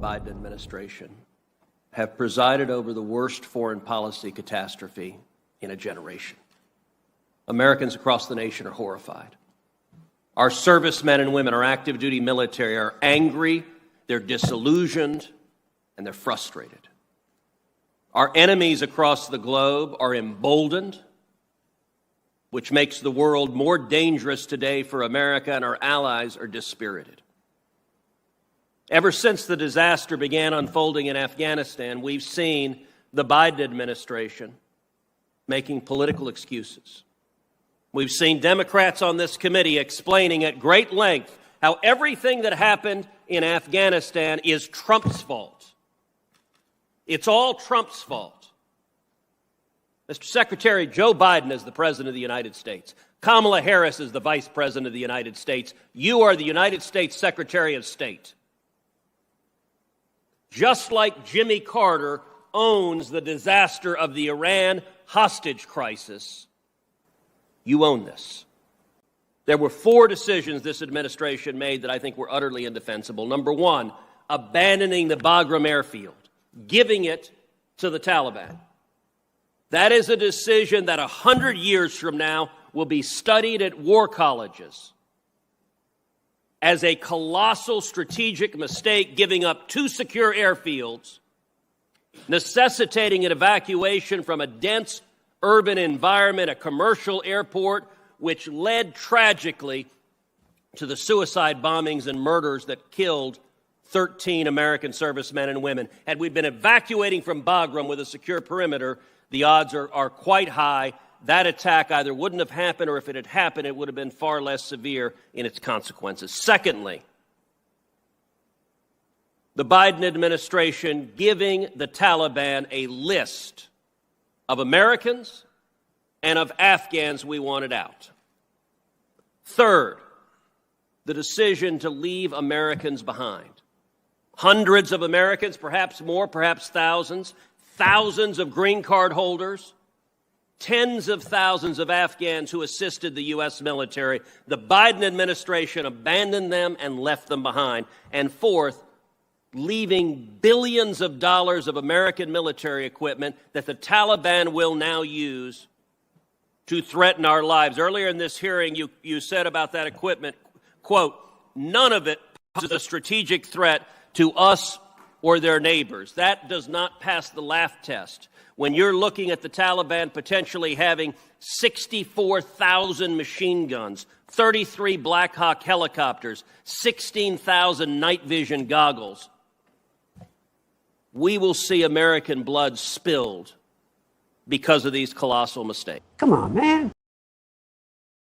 Biden administration have presided over the worst foreign policy catastrophe in a generation. Americans across the nation are horrified. Our servicemen and women, our active duty military, are angry, they're disillusioned, and they're frustrated. Our enemies across the globe are emboldened, which makes the world more dangerous today for America, and our allies are dispirited. Ever since the disaster began unfolding in Afghanistan, we've seen the Biden administration making political excuses. We've seen Democrats on this committee explaining at great length how everything that happened in Afghanistan is Trump's fault. It's all Trump's fault. Mr. Secretary, Joe Biden is the President of the United States. Kamala Harris is the Vice President of the United States. You are the United States Secretary of State. Just like Jimmy Carter owns the disaster of the Iran hostage crisis, you own this. There were 4 decisions this administration made that I think were utterly indefensible. Number 1, abandoning the Bagram airfield, giving it to the Taliban. That is a decision that 100 years from now will be studied at war colleges as a colossal strategic mistake, giving up 2 secure airfields, necessitating an evacuation from a dense urban environment, a commercial airport, which led tragically to the suicide bombings and murders that killed 13 American servicemen and women. Had we been evacuating from Bagram with a secure perimeter, the odds are quite high that attack either wouldn't have happened, or if it had happened, it would have been far less severe in its consequences. Secondly, the Biden administration giving the Taliban a list of Americans and of Afghans we wanted out. Third, the decision to leave Americans behind. Hundreds of Americans, perhaps more, perhaps thousands of green card holders, tens of thousands of Afghans who assisted the U.S. military. The Biden administration abandoned them and left them behind. And fourth, leaving billions of dollars of American military equipment that the Taliban will now use to threaten our lives. Earlier in this hearing, you said about that equipment, quote, none of it poses a strategic threat to us or their neighbors. That does not pass the laugh test. When you're looking at the Taliban potentially having 64,000 machine guns, 33 Black Hawk helicopters, 16,000 night vision goggles, we will see American blood spilled because of these colossal mistakes. Come on, man.